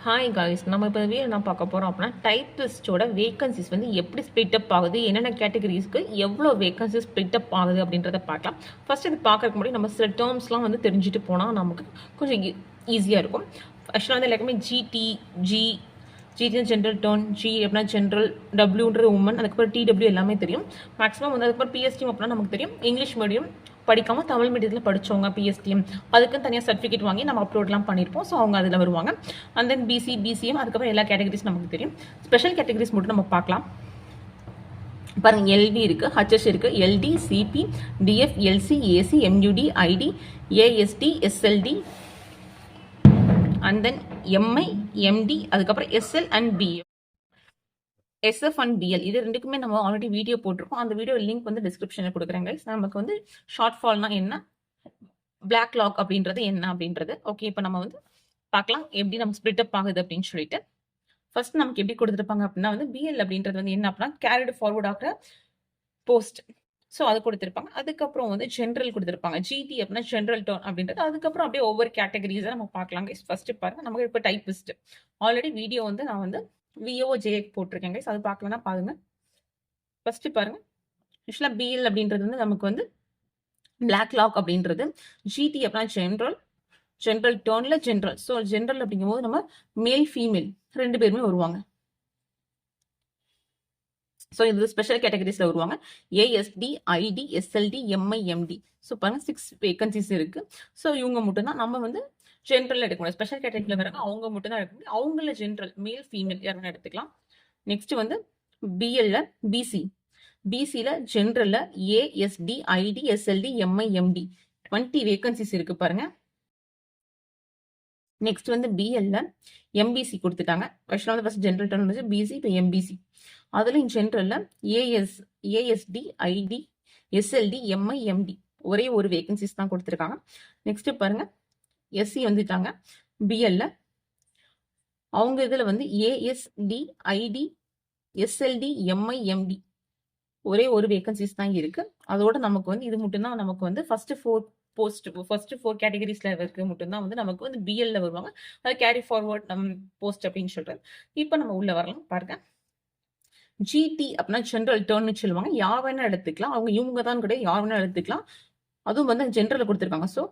Hi guys, நம்ம இப்போ video என்ன பார்க்க போகிறோம் அப்படின்னா டைப்பிஸ்டோட வேகன்சிஸ் வந்து எப்படி ஸ்ப்ளிட் அப் ஆகுது, என்னென்ன கேட்டகரிஸ்க்கு எவ்வளோ வேகன்சிஸ் ஸ்ப்ளிட் அப் ஆகுது அப்படின்றத பார்க்கலாம். ஃபர்ஸ்ட் இது பார்க்கறதுக்கு முன்னாடி நம்ம சில டேர்ம்ஸ்லாம் வந்து தெரிஞ்சுட்டு போனால் நமக்கு கொஞ்சம் ஈஸியாக இருக்கும். ஆக்சுவலாக வந்து எல்லாருக்குமே ஜிடி ஜென்ரல் டர்ன், ஜி அப்படின்னா ஜென்ரல், டபிள்யூன்றது உமன், அதுக்கப்புறம் டிடபிள்யூ எல்லாமே தெரியும். மேக்ஸிமம் வந்து அதுக்கப்புறம் பிஎஸ்டி அப்படின்னா நமக்கு தெரியும். இங்கிலீஷ் மீடியம் படிக்காமல் தமிழ் மீடியத்தில் படித்தவங்க பிஎஸ்டிஎம் அதுக்குன்னு தனியாக சர்டிஃபிகேட் வாங்கி நம்ம அப்லோட்லாம் பண்ணியிருப்போம். ஸோ அவங்க அதில் வருவாங்க. அண்ட் தென் பிசிஎம் அதுக்கப்புறம் எல்லா கேட்டகரிஸ் நமக்கு தெரியும். ஸ்பெஷல் கேட்டகரிஸ் மட்டும் நம்ம பார்க்கலாம். பாருங்க, எல்வி இருக்குது, ஹச்எஸ் இருக்குது, LD, CP, DF, LC, AC, MUD, ID, ASD, SLD, and then MI, MD, அதுக்கப்புறம் SL and BF. SF and BL இது ரெண்டுக்குமே நம்ம ஆல்ரெடி வீடியோ போட்டிருக்கோம். அந்த வீடியோ லிங்க் வந்து டிஸ்கிரிப்ஷனில் கொடுக்குறேன் கைஸ். நமக்கு வந்து ஷார்ட் ஃபால்னா என்ன, பிளாக் லாக் அப்படின்றது என்ன அப்படின்றது. ஓகே, இப்போ நம்ம வந்து பார்க்கலாம் எப்படி நம்ம ஸ்ப்ளிட் அப் ஆகுது அப்படின்னு சொல்லிட்டு. ஃபர்ஸ்ட் நமக்கு எப்படி கொடுத்துருப்பாங்க அப்படின்னா வந்து பிஎல் அப்படின்றது வந்து என்ன அப்படின்னா கேரிடு ஃபார்வர்ட் ஆகிற போஸ்ட். ஸோ அது கொடுத்துருப்பாங்க. அதுக்கப்புறம் வந்து ஜென்ரல் கொடுத்துருப்பாங்க. ஜிடி அப்படின்னா ஜென்ரல் டர்ன் அப்படின்றது. அதுக்கப்புறம் அப்படியே ஒவ்வொரு கேட்டகரிஸை நம்ம பார்க்கலாம் கைஸ். ஃபர்ஸ்ட் பாருங்க, நமக்கு இப்போ டைப்பிஸ்ட் ஆல்ரெடி வீடியோ வந்து நான் வந்து VOJX போட்டிருக்கேன் கைஸ். அது பார்க்கலன்னா பாருங்க. ஃபர்ஸ்ட் பாருங்க, ஆக்சுவலாக பிஎல் அப்படின்றது வந்து நமக்கு வந்து பிளாக் லாக் அப்படின்றது. ஜிடி அப்படின்னா ஜென்ரல் டர்ன்ல ஜென்ரல். ஸோ ஜென்ரல் அப்படிங்கும்போது நம்ம மேல் ஃபீமேல் ரெண்டு பேருமே வருவாங்க. ஸோ இது ஸ்பெஷல் கேட்டகரிஸ்ல வருவாங்க. ASD, ID, SLD, MI, MD. So பாருங்க 6 வேகன்சிஸ் இருக்கு. ஸோ இவங்க மட்டும் தான் நம்ம வந்து ஜென்ரல் எடுக்க முடியும். ஸ்பெஷல் கேட்டகரியில் வராங்க, அவங்க மட்டும் தான் எடுக்க முடியும். அவங்கள ஜென்ரல் மேல் ஃபீமேல் யாருன்னு எடுத்துக்கலாம். நெக்ஸ்ட் வந்து பிஎல்ல பிசியில் ஜென்ரல்ல ASD, ID, SLD, MI, MD 20 vacancies இருக்கு பாருங்க. நெக்ஸ்ட் வந்து பிஎல்ல எம்பிசி கொடுத்துட்டாங்க. ஆக்சுவலாக வந்து ஃபர்ஸ்ட் ஜென்ரல் டர்ன் வந்து பிசி, இப்போ எம்பிசி. அதுலேயும் ஜென்ரல்ல ASD, ID, SLD, MI, MD ஒரே ஒரு வேகன்சிஸ் தான் கொடுத்துருக்காங்க. நெக்ஸ்ட் பாருங்க, எஸ்சி வந்துட்டாங்க. பிஎல்ல அவங்க இதில் வந்து ASD, ID, SLD, MI, MD ஒரே ஒரு வேகன்சிஸ் தான் இருக்கு. அதோட நமக்கு வந்து இது மட்டும்தான் நமக்கு வந்து ஃபர்ஸ்ட் 4 கேட்டகரிஸ்ல இருக்க மட்டும்தான் வந்து நமக்கு வந்து பிஎல்ல வருவாங்க. அது கேரி ஃபார்வர்ட் போஸ்ட் அப்படின்னு சொல்றது. இப்போ நம்ம உள்ள வரலாம் பாருங்க. ஜிடி அப்படின்னா ஜென்ரல் டர்ன்னு சொல்லுவாங்க. யார் வேணா எடுத்துக்கலாம். அவங்க இவங்க தான் கிடையாது, யார் வேணா எடுத்துக்கலாம். அதுவும் வந்து ஜென்ரல்ல கொடுத்துருக்காங்க. ஸோ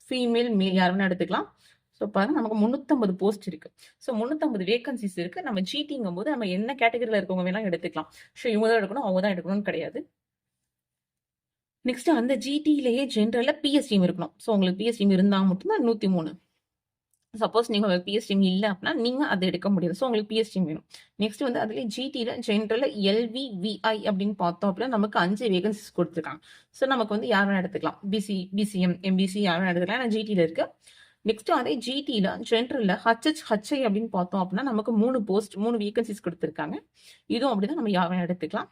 ஃபீமேல் மேல் யார் வேணா எடுத்துக்கலாம். ஸோ பாருங்க, நமக்கு 350 போஸ்ட் இருக்கு. ஸோ 350 வேகன்சிஸ் இருக்கு. நம்ம ஜிடிங்கும் போது நம்ம என்ன கேட்டகரியில் இருக்கவங்க வேணா எடுத்துக்கலாம். ஸோ இவங்க தான் எடுக்கணும், அவங்க தான் எடுக்கணும்னு கிடையாது. நெக்ஸ்ட் அந்த ஜிடியிலேயே ஜென்ரல்ல பிஎஸ்டிஎம் இருக்கணும். ஸோ உங்களுக்கு பிஎஸ்டிஎம் இருந்தால் மட்டும்தான் 103. சப்போஸ் நீங்க பிஎஸ்டிஎம் இல்லை அப்படின்னா நீங்க அதை எடுக்க முடியாது. ஸோ உங்களுக்கு பிஎஸ்டிஎம் வேணும். நெக்ஸ்ட் வந்து அதுல ஜிடியில ஜென்ரல்ல எல்விவிஐ அப்படின்னு பார்த்தோம் அப்படின்னா நமக்கு 5 வேகன்சிஸ் கொடுத்துருக்காங்க. ஸோ நமக்கு வந்து யாரும் எடுத்துக்கலாம். பிசிஎம், எம்பிசி யாரும் எடுத்துக்கலாம். நான் ஜிடியில இருக்கு. நெக்ஸ்ட் அதே ஜிடியில ஜென்ரல்ல ஹச்ஐ அப்படின்னு பார்த்தோம் அப்படின்னா நமக்கு 3 வேகன்சிஸ் கொடுத்துருக்காங்க. இதுவும் அப்படிதான் நம்ம யாரும் எடுத்துக்கலாம்.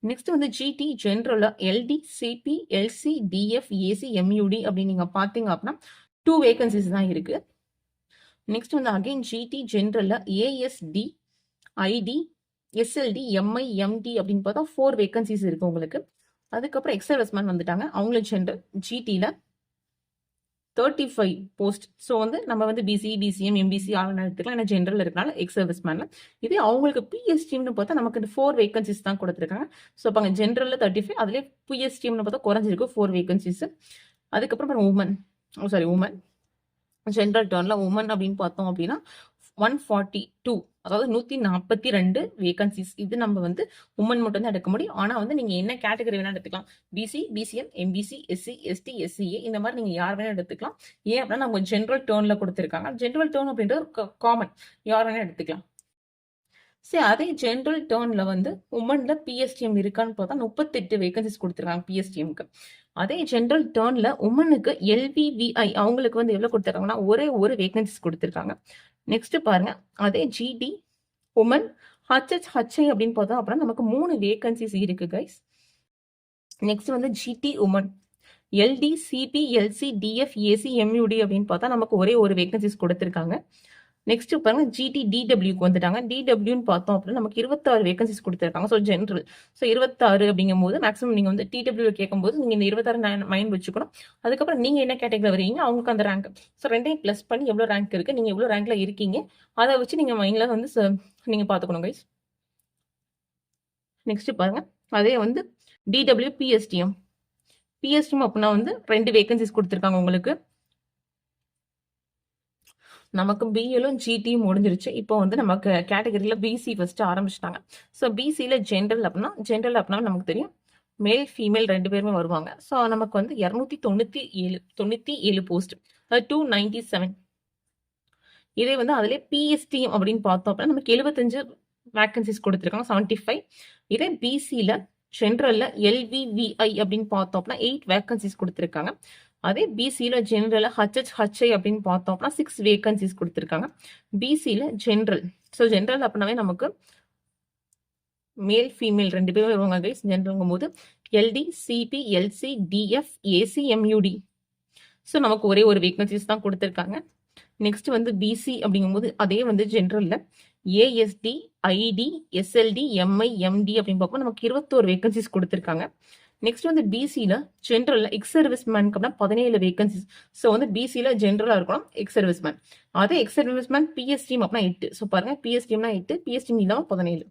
நெக்ஸ்ட் வந்து ஜிடி ஜென்ரல்ல LD, CP, LC, DF, AC, MUD அப்படின்னு நீங்க பாத்தீங்க அப்படின்னா 2 வேகன்சிஸ் தான் இருக்கு. நெக்ஸ்ட் வந்து அகைன் ஜிடி ஜென்ரல்ல ASD, ID, SLD, MI, MD அப்படின்னு பார்த்தா 4 வேகன்சிஸ் இருக்கு உங்களுக்கு. அதுக்கப்புறம் எக்ஸர்வெஸ்மேன் வந்துட்டாங்க. அவங்களும் ஜென்ரல் ஜிடியில 35 போஸ்ட். ஸோ வந்து நம்ம வந்து பிசிஎம், எம்பிசி ஆளுநர் எடுத்துக்கலாம். ஏன்னா ஜென்ரல் இருக்கனால எக்ஸர்வெஸ்மேன்ல. இதே அவங்களுக்கு பிஎஸ்டிஎம்னு பார்த்தா நமக்கு 4 வேகன்சிஸ் தான் கொடுத்துருக்காங்க. ஸோ அப்போ அங்கே ஜென்ரல்ல 35, அதுலேயே பிஎஸ்டிஎம்னு பார்த்தா குறைஞ்சிருக்கு 4 வேகன்சிஸ். அதுக்கப்புறம் உமன் ஜென்ரல் டர்ன்ல உமன் அப்படின்னு பார்த்தோம் அப்படின்னா 142, அதாவது 142 வேகன்சிஸ். இது நம்ம வந்து உமன் மட்டும் தான் எடுக்க முடியும். ஆனா வந்து நீங்க என்ன கேட்டகரி வேணா எடுத்துக்கலாம். BCM, MBC, SC, ST, SCA இந்த மாதிரி நீங்க யார் வேணா எடுத்துக்கலாம். ஏன் அப்படின்னா நம்ம ஜென்ரல் டர்ன்ல கொடுத்துருக்காங்க. ஜென்ரல் டர்ன் அப்படின்றது காமன், யார் வேணா எடுத்துக்கலாம். சரி, அதே ஜென்ரல் டர்ன்ல வந்து உமன்ல பிஎஸ்டிஎம் இருக்கான்னு பார்த்தா 38 வேகன்சிஸ் கொடுத்துருக்காங்க பிஎஸ்டிஎம்க்கு. அதே ஜென்ரல் டர்ன்ல உமனுக்கு எல்விவிஐ அவங்களுக்கு வந்து எவ்வளவு கொடுத்துருக்காங்கன்னா ஒரே ஒரு வேகன்சிஸ் கொடுத்துருக்காங்க. நெக்ஸ்ட் பாருங்க, அதே ஜிடி உமன் ஹச்ஐ அப்படின்னு பார்த்தோம் அப்படின்னா நமக்கு 3 வேகன்சிஸ் இருக்கு கைஸ். நெக்ஸ்ட் வந்து GT woman LD, CP, LC, DF, AC, MUD அப்படின்னு பார்த்தா நமக்கு ஒரே ஒரு வேகன்சிஸ் கொடுத்துருக்காங்க. நெக்ஸ்ட் பாருங்க ஜிடி டிடபிள்யூக்கு வந்துட்டாங்க. டிடபிள்யூன்னு பார்த்தோம் அப்படின்னா நமக்கு 26 வேகன்சிஸ் கொடுத்துருக்காங்க. So general. ஸோ 26 அப்படிங்கும் போது மேக்ஸிமம் நீங்க வந்து டிடபிள்யூ கேட்கும்போது நீங்க இந்த 26 மைண்ட் வச்சுக்கணும். அதுக்கப்புறம் நீங்க என்ன கேட்டகரி வரீங்க அவங்களுக்கு அந்த ரேங்க். ஸோ ரெண்டையும் பிளஸ் பண்ணி எவ்வளவு ரேங்க் இருக்கு, நீங்க எவ்வளவு ரேங்க்ல இருக்கீங்க, அதை வச்சு நீங்க மைண்ட்ல வந்து நீங்க பாத்துக்கணும் கைஸ். நெக்ஸ்ட் பாருங்க அதே வந்து டிடபிள்யூ பிஎஸ்டிஎம். பிஎஸ்டிஎம் அப்படின்னா வந்து 2 வேகன்சிஸ் கொடுத்துருக்காங்க உங்களுக்கு. நமக்கு பிஎலும் ஜிடியும் முடிஞ்சிருச்சு. இப்போ வந்து நமக்கு கேட்டகரியில பிசி ஃபர்ஸ்ட் ஆரம்பிச்சிட்டாங்க. ஸோ பிசியில் ஜென்ரல் அப்படின்னா நமக்கு தெரியும் மேல் ஃபீமேல் 2 பேருமே வருவாங்க. ஸோ நமக்கு வந்து 297 போஸ்ட், 297. இதே வந்து அதிலே பிஎஸ்டிஎம் அப்படின்னு பார்த்தோம் அப்படின்னா நமக்கு 75 வேகன்சிஸ் கொடுத்துருக்காங்க, 75. இதே பிசியில் ஜென்ரல்ல எல்விவிஐ அப்படின்னு பார்த்தோம் அப்படின்னா 8 வேகன்சிஸ் கொடுத்துருக்காங்க. அதே பிசியில் ஜென்ரல் ஹச்ஐ அப்படின்னு பார்த்தோம் அப்படின்னா 6 வேகன்சிஸ் கொடுத்துருக்காங்க. பிசியில் ஜென்ரல். ஸோ ஜென்ரல் அப்படின்னாவே நமக்கு மேல் ஃபீமேல் 2 பேரும் வருவாங்க கைஸ். ஜென்ரல்ங்கும் போது LD CP LC DF AC MUD. So நமக்கு ஒரே ஒரு வேகன்சிஸ் தான் கொடுத்துருக்காங்க. நெக்ஸ்ட் வந்து பிசி அப்படிங்கும்போது அதே வந்து ஜென்ரல்ல ASD ID SLD MI MD அப்படின்னு பார்க்கும்போது நமக்கு 21 வேகன்சிஸ் கொடுத்துருக்காங்க. நெக்ஸ்ட் வந்து பிசியில் ஜென்ரல்ல எக்ஸ் சர்வீஸ் மேனுக்கு அப்படின்னா 17 வேகன்சிஸ். ஸோ வந்து பிசியில் ஜென்ரலாக இருக்கணும் எக்ஸ் சர்வீஸ் மேன். அதே எக்ஸ் சர்வீஸ் மேன் பிஎஸ்டிஎம் அப்படின்னா 8. ஸோ பாருங்க பிஎஸ்டிஎம்னா 8, பிஎஸ்டிஎம் இல்லாமல் 17.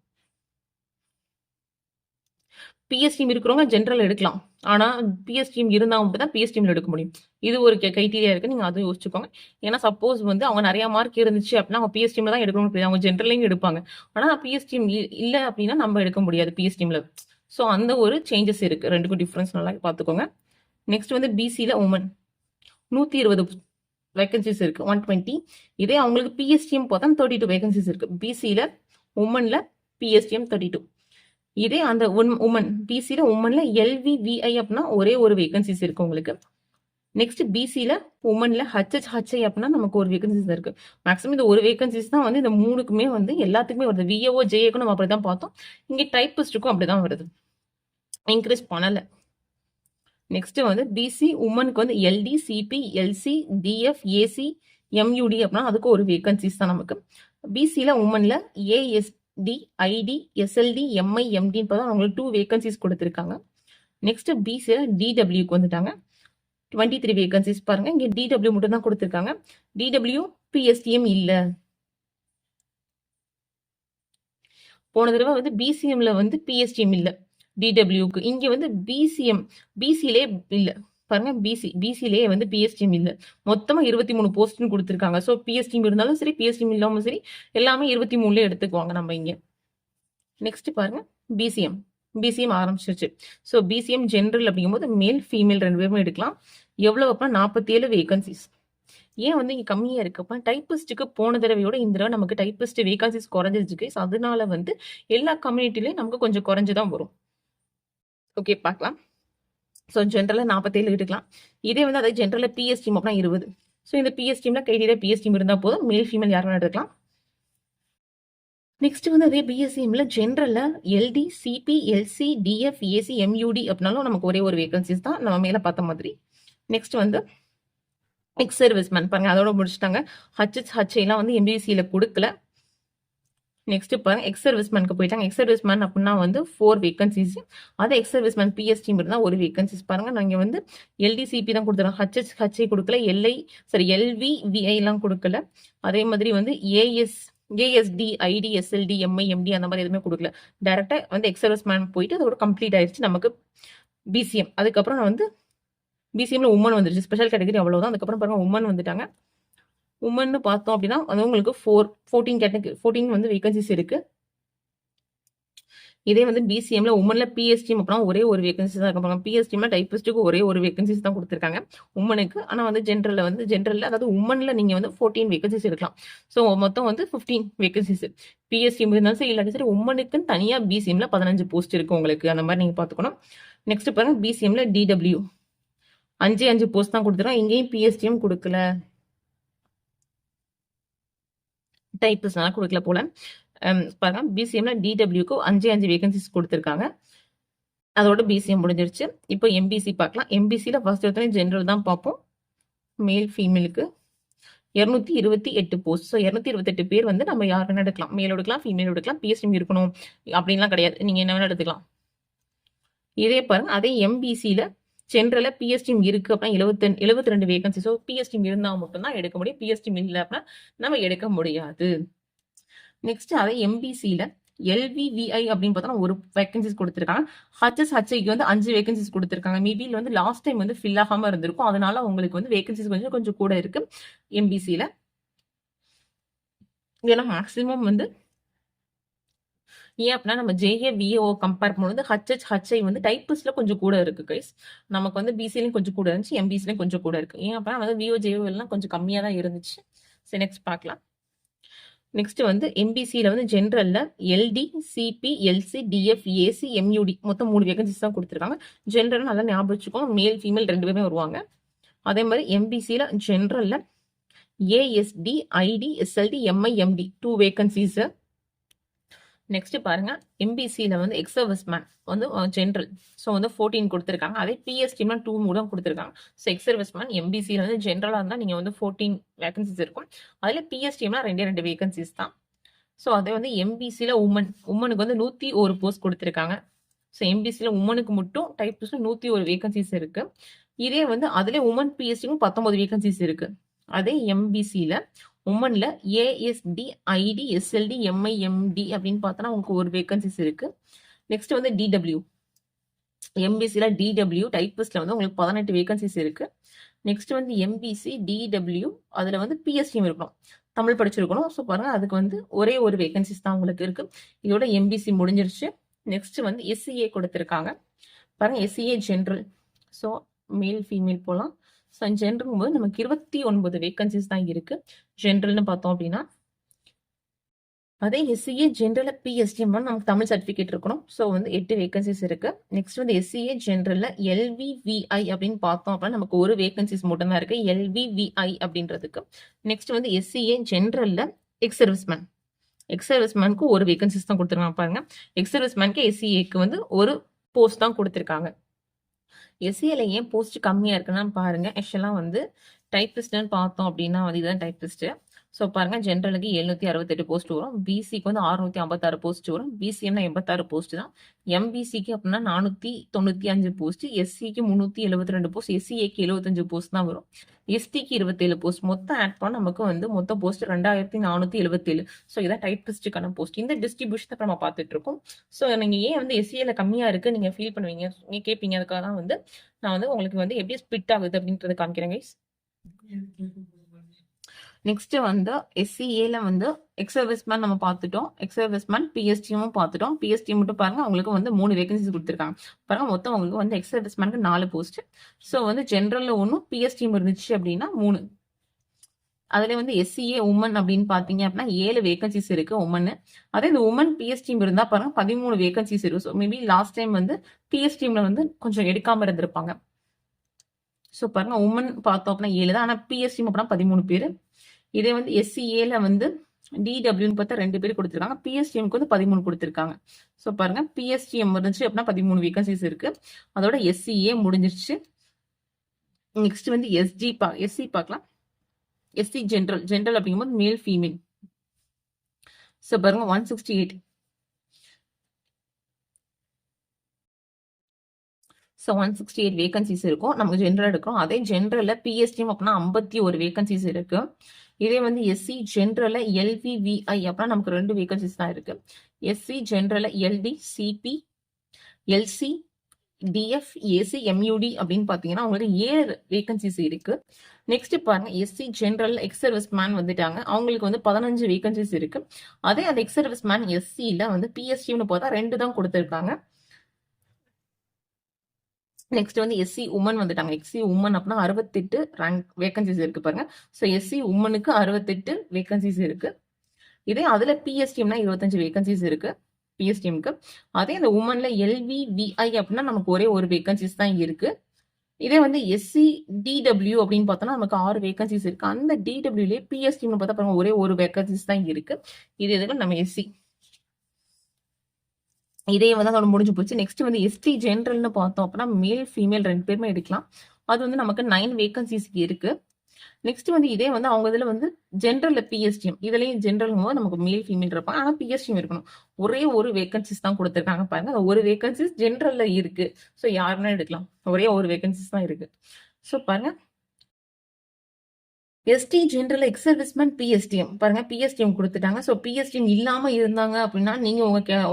பிஎஸ்டிஎம் இருக்கிறவங்க ஜென்ரல் எடுக்கலாம். ஆனா பிஎஸ்டிஎம் இருந்தா மட்டும் தான் பிஎஸ்டிஎம்ல எடுக்க முடியும். இது ஒரு கிரைட்டீரியா இருக்கு. நீங்க அதை யோசிச்சுக்கோங்க. ஏன்னா சப்போஸ் வந்து அவங்க நிறைய மார்க் இருந்துச்சு அப்படின்னா அவங்க பிஎஸ்டிஎம்ல தான் எடுக்கணும். அவங்க ஜென்ரலையும் எடுப்பாங்க. ஆனா பிஎஸ்டிஎம் இல்ல அப்படின்னா நம்ம எடுக்க முடியாது பிஎஸ்டிஎம்ல. ஸோ அந்த ஒரு சேஞ்சஸ் இருக்கு. ரெண்டுக்கும் டிஃபரன்ஸ் நல்லா பார்த்துக்கோங்க. நெக்ஸ்ட் வந்து பிசியில் உமன் 120 வேகன்சிஸ் இருக்கு, 120. இதே அவங்களுக்கு பிஎஸ்டிஎம் பார்த்தா 32 வேகன்சிஸ் இருக்கு. பிசியில் உமன்ல பிஎஸ்டிஎம் 32. இதே அந்த உமன் பிசியில் உமன்ல எல்விவிஐ அப்படின்னா ஒரே ஒரு வேகன்சிஸ் இருக்கு உங்களுக்கு. நெக்ஸ்ட் பிசியில் உமன்ல ஹச்ஐ அப்படின்னா நமக்கு ஒரு வேகன்சிஸ் இருக்கு. மேக்ஸிமம் இந்த ஒரு வேகன்சிஸ் தான் வந்து இந்த 3க்குமே வந்து எல்லாத்துக்குமே வருது. விஏஓ ஜேஏக்கும் நம்ம அப்படிதான் பார்த்தோம். இங்கே டைப்பிஸ்டுக்கும் அப்படிதான் வருது. இன்க்ரீஸ் பண்ணல. நெக்ஸ்ட் வந்து பிசி உமனுக்கு வந்து LD CP LC DF AC MUD அப்படின்னா அதுக்கு ஒரு வேகன்சிஸ் தான் நமக்கு. பிசியில் உமன்ல ஏஎஸ்டி ஐடி எஸ்எல்டி எம்ஐ எம்டின்னு பார்த்தா அவங்களுக்கு 2 வேகன்சிஸ் கொடுத்துருக்காங்க. நெக்ஸ்ட் பிசியில் டிடபிள்யூக்கு வந்துட்டாங்க, 23 வேகன்சிஸ். பாருங்க இங்க டிடபிள்யூ மட்டும் தான் கொடுத்துருக்காங்க. டிடபிள்யூ பிஎஸ்டிஎம் இல்ல. போன தடவை வந்து பிசிஎம்ல வந்து பிஎஸ்டிஎம் இல்ல டிடபிள்யூக்கு. இங்க வந்து பிசிலே இல்ல. பாருங்க பிசிலே வந்து பிஎஸ்டிஎம் இல்ல. மொத்தமா 23 போஸ்ட்னு கொடுத்துருக்காங்க. ஸோ பிஎஸ்டிஎம் இருந்தாலும் சரி பிஎஸ்டிஎம் இல்லாமல் சரி எல்லாமே 23ல எடுத்துக்குவாங்க நம்ம இங்க. நெக்ஸ்ட் பாருங்க பிசிஎம் ஆரம்பிச்சிருச்சு. ஸோ பிசிஎம் ஜென்ரல் அப்படிங்கும்போது மேல் ஃபீமேல் 2 பேருமே எடுக்கலாம். எவ்வளவு அப்படின்னா 47 வேகன்சிஸ். ஏன் வந்து இங்க கம்மியா இருக்கு அப்ப டைப்பிஸ்டுக்கு போன தடவையோட இந்த தடவை நமக்கு டைப்பிஸ்ட் வேகன்சிஸ் குறைஞ்சிருக்கு. அதனால வந்து எல்லா கம்யூனிட்டிலையும் நமக்கு கொஞ்சம் குறைஞ்சுதான் வரும். ஓகே பார்க்கலாம். ஸோ ஜென்ரலில் 47 எடுக்கலாம். இதே வந்து அதே ஜென்ரலில் பிஎஸ்டிஎம் அப்படின்னா 20. ஸோ இந்த பிஎஸ்டிஎம்ல கைடியில் பிஎஸ்டிஎம் இருந்தால் போதும், மேல் ஃபீமேல் யார் வேணா எடுக்கலாம். நெக்ஸ்ட் வந்து அதே பிஎஸ்சிஎம்ல ஜென்ரல்ல LD CP LC DF AC MUD அப்படின்னாலும் நமக்கு ஒரே ஒரு வேகன்சிஸ் தான் நம்ம மேல பார்த்த மாதிரி. நெக்ஸ்ட் வந்து எக்ஸ் சர்வீஸ்மேன் பாருங்க அதோட முடிச்சுட்டாங்க. ஹச்ஐலாம் வந்து எம்பிசியில கொடுக்கல. நெக்ஸ்ட் பாருங்க எக்ஸ் சர்வீஸ்மேனுக்கு போயிட்டாங்க. எக்ஸ் சர்வீஸ்மேன் அப்படின்னா வந்து 4 வேகன்சிஸ். அதே எக்ஸ் சர்வீஸ்மேன் பிஎஸ்டிஎம் இருந்தால் ஒரு வேகன்சிஸ். பாருங்க நாங்கள் வந்து எல்டிசிபி தான் கொடுத்துருக்கோம். ஹச்ஐ கொடுக்கல. எல்விவிஐ எல்லாம் கொடுக்கல. அதே மாதிரி வந்து ASD ID SLD MI MD அந்த மாதிரி எதுவுமே கொடுக்கல. டைரக்டா வந்து எக்ஸ் சர்வீஸ்மேன் போயிட்டு அதோட கம்ப்ளீட் ஆயிடுச்சு நமக்கு பிசிஎம். அதுக்கப்புறம் நான் வந்து பிசிஎம்ல உமன் வந்துருச்சு. ஸ்பெஷல் கேட்டகரி அவ்வளவுதான். அதுக்கப்புறம் பாருங்க உமன் வந்துட்டாங்க. உமன் பார்த்தோம் அப்படின்னா அது உங்களுக்கு 14 வந்து வேகன்சிஸ் இருக்கு. இதே வந்து பிசிஎம்ல உமன்ல பிஎஸ்டிஎம் அப்படின்னா ஒரே ஒரு வேகன்சிஸ் தான் இருக்காங்க. பிஎஸ்டிஎம்ல டைப்பிஸ்டுக்கு ஒரே ஒரு வேகன்சிஸ் தான் கொடுத்துருக்காங்க உமனுக்கு. ஆனா வந்து ஜென்ரல்ல அதாவது உமன்ல நீங்க வந்து 14 வேகன்சிஸ் எடுக்கலாம். ஸோ மொத்தம் வந்து 15 வேகன்சிஸ். பிஎஸ்டிஎம் இருந்தாலும் சரி இல்லாட்டி சரி உமனுக்குன்னு தனியா பிசிஎம்ல 15 போஸ்ட் இருக்கு உங்களுக்கு. அந்த மாதிரி நீங்க பாத்துக்கணும். நெக்ஸ்ட் பாருங்க பிசிஎம்ல டிடபிள்யூ 5 போஸ்ட் தான் கொடுத்துருக்காங்க. இங்கேயும் பிஎஸ்டிஎம் கொடுக்கல, டைப்பிஸ்ட்னால கொடுக்கல போல. பாருங்க பிசிஎம்ல டிடபிள்யூக்கு 5 வேகன்சிஸ் கொடுத்துருக்காங்க. அதோட பிசிஎம் முடிஞ்சிருச்சு. இப்போ எம்பிசி பார்க்கலாம். எம்பிசியில் ஃபர்ஸ்ட் எடுத்தோடனே ஜென்ரல் தான் பார்ப்போம் மேல் ஃபீமேலுக்கு. 228 போஸ்ட். ஸோ 228 பேர் வந்து நம்ம யார் வேணா எடுக்கலாம். மேல் எடுக்கலாம், ஃபீமேல் எடுக்கலாம். பிஎஸ்டிஎம் இருக்கணும் அப்படின்லாம் கிடையாது. நீங்க என்ன வேணா எடுத்துக்கலாம். இதே பாருங்க, அதே எம்பிசியில ஜென்ரலா பிஎஸ்டிஎம் இருக்கு அப்படின்னா 72 வேகன்சி. ஸோ பிஎஸ்டிஎம் இருந்தா மட்டும்தான் எடுக்க முடியும். பிஎஸ்டிஎம் இல்லை அப்படின்னா நம்ம எடுக்க முடியாது. நெக்ஸ்ட் அதே எம்பிசியில எல்விவிஐ அப்படின்னு பார்த்தோம்னா ஒரு வேகன்சிஸ் கொடுத்துருக்காங்க. ஹச்எஸ்ஹெச்ஐக்கு வந்து 5 வேகன்சிஸ் கொடுத்துருக்காங்க. மேபியில் வந்து லாஸ்ட் டைம் வந்து ஃபில் ஆகாம இருந்திருக்கும். அதனால உங்களுக்கு வந்து வேகன்சிஸ் கொஞ்சம் கூட இருக்கு எம்பிசியில. ஏன்னா மேக்சிமம் வந்து ஏன் அப்படின்னா நம்ம ஜேஏ விஏஓ கம்பேர் பண்ணும்போது ஹச்ஐ வந்து டைப்பிஸ்ட்ல கொஞ்சம் கூட இருக்கு கைஸ். நமக்கு வந்து பிசிலையும் கொஞ்சம் கூட இருந்துச்சு, எம்பிசிலையும் கொஞ்சம் கூட இருக்கு. ஏன் அப்படின்னா வந்து விஓ ஜேஓ எல்லாம் கொஞ்சம் கம்மியா தான் இருந்துச்சு. சரி, நெக்ஸ்ட் பார்க்கலாம். நெக்ஸ்ட் வந்து எம்பிசியில வந்து ஜென்ரல்ல LD, CP, LC, DF, AC, MUD மொத்தம் 3 வேகன்சிஸ் தான் கொடுத்துருக்காங்க. ஜென்ரல் நல்லா ஞாபகம் வச்சுக்கோங்க, மேல் ஃபீமேல் 2 பேருமே வருவாங்க. அதே மாதிரி எம்பிசியில ஜென்ரல்ல ASD, ID, SLD, MI, MD 2 vacancies. Next பாருங்க, எம்பிசியில வந்து எக்ஸர்வஸ்மேன் வந்து ஜென்ரல், ஸோ வந்து 14 கொடுத்துருக்காங்க. அதே பிஎஸ்டிம்னா 2 மூலம் கொடுத்துருக்காங்க. ஸோ எக்ஸர்வஸ்மேன் எம்பிசியில வந்து ஜென்ரலா இருந்தால் நீங்க வந்து 14 வேகன்சிஸ் இருக்கும். அதுல பிஎஸ்டிம்னா 2 வேகன்சிஸ் தான். ஸோ அதே வந்து எம்பிசியில உமனுக்கு வந்து 101 போஸ்ட் கொடுத்துருக்காங்க. ஸோ எம்பிசியில உமனுக்கு மட்டும் டைப்ஸ்ல 101 வேகன்சிஸ் இருக்கு. இதே வந்து அதுல உமன் பிஎஸ்டிக்கும் 19 வேகன்சிஸ் இருக்கு. அதே எம்பிசியில உமன்ல ASD, ID, SLD, MI, MD அப்படின்னு பார்த்தோன்னா உங்களுக்கு ஒரு வேகன்சிஸ் இருக்கு. நெக்ஸ்ட் வந்து டிடபிள்யூ, எம்பிசியில டிடபிள்யூ டைப்பிஸ்ட்ல வந்து உங்களுக்கு 18 வேகன்சிஸ் இருக்கு. நெக்ஸ்ட் வந்து எம்பிசி டிடபிள்யூ அதுல வந்து பிஎஸ்டிஎம் இருக்கணும், தமிழ் படிச்சிருக்கணும். ஸோ பாருங்க, அதுக்கு வந்து ஒரே ஒரு வேகன்சிஸ் தான் உங்களுக்கு இருக்கு. இதோட எம்பிசி முடிஞ்சிருச்சு. நெக்ஸ்ட் வந்து எஸ்சிஏ கொடுத்துருக்காங்க. பாருங்க, SCA general, so male female போகலாம். ஸோ ஜென்ரல் போது நமக்கு 29 வேகன்சிஸ் தான் இருக்கு ஜென்ரல்னு பார்த்தோம் அப்படின்னா. அதே எஸ்சிஏ ஜென்ரல்ல பிஎஸ்டிஎம் நமக்கு தமிழ் சர்டிஃபிகேட் இருக்கணும். ஸோ வந்து 8 வேகன்சிஸ் இருக்கு. நெக்ஸ்ட் வந்து எஸ்சிஏ ஜென்ரல்ல எல்விவிஐ அப்படின்னு பார்த்தோம் அப்படின்னா நமக்கு ஒரு வேகன்சிஸ் மட்டும் தான் இருக்கு எல்விவிஐ அப்படின்றதுக்கு. நெக்ஸ்ட் வந்து எஸ்சிஏ ஜென்ரல்ல எக்ஸர்வஸ்மேனுக்கு ஒரு வேகன்சிஸ் தான் கொடுத்துருக்காங்க. பாருங்க, எக்ஸர்வஸ்மேனுக்கு எஸ்சிஏக்கு வந்து ஒரு போஸ்ட் தான் கொடுத்துருக்காங்க. எஸ்சிஏல ஏன் போஸ்ட் கம்மியா இருக்குன்னா பாருங்க, ஆக்சுவலா வந்து டைப்பிஸ்ட்னு பார்த்தோம் அப்படின்னா வந்து இதுதான் டைப்பிஸ்ட். ஸோ பாருங்க, ஜென்ரலுக்கு 768 போஸ்ட் வரும், பிசிக்கு வந்து 656 போஸ்ட் வரும், பிசிஎம்னா 86 போஸ்ட் தான், எம்பிசிக்கு அப்படின்னா 495 போஸ்ட், எஸ்சிக்கு 372 போஸ்ட், எஸ்சிஏக்கு 75 போஸ்ட் தான் வரும், எஸ்டிக்கு 27 போஸ்ட். மொத்தம் ஆட் பண்ண நமக்கு வந்து மொத்த போஸ்ட் 2477. ஸோ இதான் டைப்பிஸ்டுக்கான போஸ்ட். இந்த டிஸ்ட்ரிபியூஷன் நம்ம பார்த்துட்டு இருக்கோம். ஸோ நீங்க ஏன் வந்து எஸ்சிஏல கம்மியா இருக்கு நீங்க ஃபீல் பண்ணுவீங்க, நீங்க கேட்பீங்க. அதுக்காக தான் வந்து நான் வந்து உங்களுக்கு வந்து எப்படி ஸ்பிட் ஆகுது அப்படின்றத காமிக்கிறேன் கைஸ். நெக்ஸ்ட் வந்து எஸ்சிஏல வந்து எக்ஸர்வஸ்மேன் நம்ம பார்த்துட்டோம், எக்ஸர்வஸ்மேன் பிஎஸ்டியும் பார்த்துட்டோம். பிஎஸ்டி மட்டும் பாருங்க, அவங்களுக்கு வந்து 3 வேகன்சிஸ் கொடுத்துருக்காங்க. பாருங்க, மொத்தம் அவங்களுக்கு வந்து எக்ஸர்வஸ்மேனுக்கு 4 போஸ்ட். ஸோ வந்து ஜென்ரல்ல ஒன்றும் பிஎஸ்டியும் இருந்துச்சு அப்படின்னா 3. அதுல வந்து எஸ்சிஏ உமன் அப்படின்னு பாத்தீங்க அப்படின்னா 7 வேகன்சிஸ் இருக்கு உமன். அதே இந்த உமன் பிஎஸ்டிஎம் இருந்தா பாருங்க 13 வேகன்சிஸ் இருக்கு. ஸோ மேபி லாஸ்ட் டைம் வந்து பிஎஸ்டிஎம்ல வந்து கொஞ்சம் எடுக்காம இருந்திருப்பாங்க. ஸோ பாருங்க, உமன் பார்த்தோம் அப்படின்னா 7 தான், ஆனா பிஎஸ்டிஎம் அப்படின்னா 13 பேர். இதே வந்து எஸ்சிஏல வந்து டிடபிள்யூன்னு பார்த்தா 2 பேர் கொடுத்துருக்காங்க, பிஎஸ்டிஎம்க்கு வந்து 13 கொடுத்துருக்காங்க. ஸோ பாருங்க, பிஎஸ்டிஎம் இருந்துச்சு அப்படின்னா 13 வேகன்சிஸ் இருக்கு. அதோட எஸ்சிஏ முடிஞ்சிருச்சு. நெக்ஸ்ட் வந்து எஸ்சி பார்க்கலாம். எஸ்சி ஜென்ரல் அப்படிங்கும்போது மேல் ஃபீமேல். ஸோ பாருங்க, 168. ஸோ 168 வேகன்சிஸ் இருக்கும், நமக்கு ஜென்ரல் எடுக்கிறோம். அதே ஜென்ரல்ல பிஎஸ்டிஎம் அப்படின்னா 51 வேகன்சிஸ் இருக்கு. இதே வந்து எஸ்சி ஜென்ரல்ல எல்விவிஐ அப்படின்னா நமக்கு 2 வேகன்சிஸ் தான் இருக்கு. எஸ்சி ஜென்ரல்ல LD, CP, LC, DF, AC, MUD அப்படின்னு பாத்தீங்கன்னா உங்களுக்கு 7 வேகன்சிஸ் இருக்கு. நெக்ஸ்ட் பாருங்க, எஸ்சி ஜென்ரல் எக்ஸர்வஸ்மேன் வந்துட்டாங்க, அவங்களுக்கு வந்து 15 வேகன்சிஸ் இருக்கு. அதே அந்த எக்ஸர்வஸ்மேன் எஸ்சில வந்து பிஎஸ்டின்னு பார்த்தா 2 தான் கொடுத்துருக்காங்க. நெக்ஸ்ட் வந்து எஸ்சி உமன் வந்துட்டாங்க. எஸ்சி உமன் அப்படின்னா 68 ரேங்க் வேகன்சிஸ் இருக்கு பாருங்க. ஸோ எஸ்சி உமனுக்கு 68 வேகன்சிஸ் இருக்கு. இதே அதுல பிஎஸ்டிஎம்னா 25 வேகன்சிஸ் இருக்கு பிஎஸ்டிஎம்க்கு. அதே அந்த உமன்ல எல்விவிஐ அப்படின்னா நமக்கு ஒரே ஒரு வேகன்சிஸ் தான் இருக்கு. இதே வந்து எஸ்சி டிடபிள்யூ அப்படின்னு பார்த்தோம்னா நமக்கு 6 வேகன்சிஸ் இருக்கு. அந்த டிடபிள்யூலே பிஎஸ்டிஎம்னு பார்த்தா பாருங்க ஒரே ஒரு வேகன்சிஸ் தான் இருக்கு. இது எதுக்கு நம்ம எஸ்சி, இதே வந்து அதோட முடிஞ்சு போச்சு. நெக்ஸ்ட் வந்து எஸ்டி ஜென்ரல்னு பார்த்தோம் அப்படின்னா மேல் ஃபீமேல் 2 பேருமே எடுக்கலாம். அது வந்து நமக்கு 9 வேகன்சிஸ் இருக்கு. நெக்ஸ்ட் வந்து இதே வந்து அவங்க இதுல வந்து ஜென்ரல்ல பிஎஸ்டிஎம் இதுலயும் ஜென்ரல் போது நமக்கு மேல் ஃபீமேல் இருப்பாங்க. ஆனா பிஎஸ்டிஎம் இருக்கணும். ஒரே ஒரு வேகன்சிஸ் தான் கொடுத்துருக்காங்க பாருங்க. அந்த ஒரு வேகன்சிஸ் ஜென்ரல்ல இருக்கு. ஸோ யாருன்னா எடுக்கலாம். ஒரே ஒரு வேகன்சிஸ் தான் இருக்கு. ஸோ பாருங்க ST general ex serviceman PSTM பாருங்க பிஎஸ்டிஎம் கொடுத்துட்டாங்க. ஸோ பிஎஸ்டிஎம் இல்லாம இருந்தாங்க அப்படின்னா நீங்க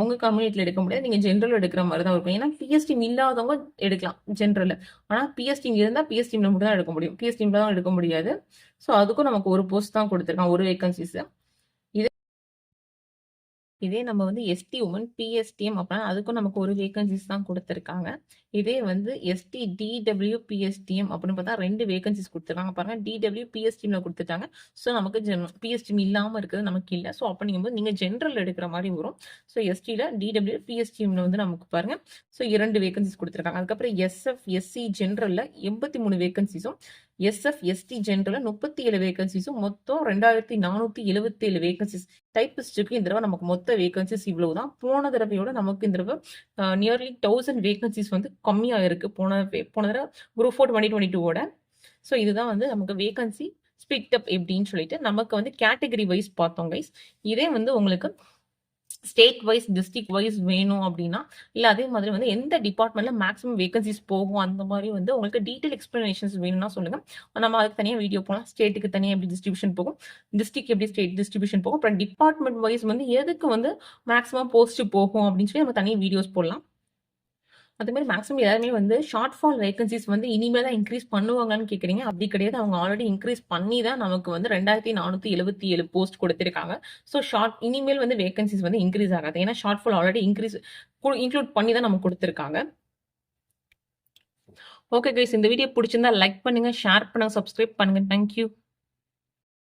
உங்க கம்யூனிட்டில எடுக்க முடியாது. நீங்க ஜென்ரல் எடுக்கிற மாதிரி தான் இருக்கும். ஏன்னா பிஎஸ்டிஎம் இல்லாதவங்க எடுக்கலாம் ஜென்ரல். ஆனா பிஎஸ்டிஎம் இருந்தா பிஎஸ்டிஎம்ல மட்டும் தான் எடுக்க முடியும். பிஎஸ்டிஎம்ல தான் எடுக்க முடியாது. ஸோ அதுக்கும் நமக்கு ஒரு போஸ்ட் தான் கொடுத்துருக்காங்க, ஒரு வேகன்சிஸ். இதே நம்ம வந்து எஸ்டி உமன் பிஎஸ்டிஎம் அப்படின்னா அதுக்கும் நமக்கு ஒரு வேகன்சிஸ் தான் கொடுத்துருக்காங்க. இதே வந்து எஸ்டி டிடபிள்யூ பிஎஸ்டிஎம் அப்படின்னு பார்த்தா 2 வேகன்சிஸ் கொடுத்துருக்காங்க பாருங்க. டிடபிள்யூ பிஎஸ்டிஎம்ல கொடுத்துட்டாங்க. ஸோ நமக்கு பிஎஸ்டிஎம் இல்லாமல் இருக்கிறது நமக்கு இல்லை. ஸோ அப்படிங்கும்போது நீங்கள் ஜென்ரல் எடுக்கிற மாதிரி வரும். ஸோ எஸ்டியில் டிடபிள்யூ பிஎஸ்டிஎம்ல வந்து நமக்கு பாருங்க. ஸோ 2 வேகன்சிஸ் கொடுத்துருக்காங்க. அதுக்கப்புறம் எஸ்எஃப் எஸ்சி ஜென்ரலில் 83 வேகன்சிஸும் எஸ்எஃப் எஸ்டி ஜென்ரலில் 37 வேகன்சிஸும் மொத்தம் 2477 வேகன்சிஸ். டைப்பிஸ்டுக்கு இந்த தடவை நமக்கு மொத்த வேகன்சிஸ் இவ்வளவு தான். போன தடவையோட நமக்கு இந்த தடவை நியர்லி 1000 வேகன்சிஸ் வந்து கம்மியாக இருக்கு. போன தடவை குரூப் 4 2022ஓட. ஸோ இதுதான் வந்து நமக்கு வேகன்சி ஸ்பிட் அப் எப்படின்னு சொல்லிட்டு நமக்கு வந்து கேட்டகரி வைஸ் பார்த்தோம் கைஸ். இதே வந்து உங்களுக்கு ஸ்டேட் வைஸ் டிஸ்ட்ரிக்ட் வைஸ் வேணும் அப்படின்னா இல்லை அதே மாதிரி வந்து எந்த டிபார்ட்மெண்ட்ல மேக்ஸிமம் வேகன்சிஸ் போகும் அந்த மாதிரி வந்து உங்களுக்கு டீட்டெயில் எக்ஸ்பிளனேஷன்ஸ் வேணும்னா சொல்லுங்க. நம்ம அதுக்கு தனியாக வீடியோ போகலாம். ஸ்டேட்டுக்கு தனியாக எப்படி டிஸ்ட்ரிபியூஷன் போகும், டிஸ்ட்ரிக்ட் எப்படி ஸ்டேட் டிஸ்ட்ரிபியூஷன் போகும், அப்புறம் டிபார்ட்மெண்ட் வைஸ் வந்து எதுக்கு வந்து மேக்ஸிமம் போஸ்ட் போகும் அப்படின்னு சொல்லி நம்ம தனியாக வீடியோஸ் போடலாம். அதே மாதிரி மேக்ஸிமம் எல்லாருமே வந்து ஷார்ட் ஃபால் வேகன்சிஸ் வந்து இனிமேல் தான் இன்க்ரீஸ் பண்ணுவாங்கன்னு கேட்குறீங்க. அப்படி கிடையாது. அவங்க ஆல்ரெடி இன்க்ரீஸ் பண்ணி தான் நமக்கு வந்து 2477 போஸ்ட் கொடுத்துருக்காங்க. ஸோ இனிமேல் வந்து வேகன்சிஸ் வந்து இன்க்ரீஸ் ஆகாது. ஏன்னா ஷார்ட் ஃபால் ஆல்ரெடி இன்க்ளூட் பண்ணி தான் நமக்கு கொடுத்துருக்காங்க. ஓகே கைஸ், இந்த வீடியோ பிடிச்சிருந்தா லைக் பண்ணுங்க, ஷேர் பண்ணுங்க, சப்ஸ்கிரைப் பண்ணுங்க. தேங்க்யூ.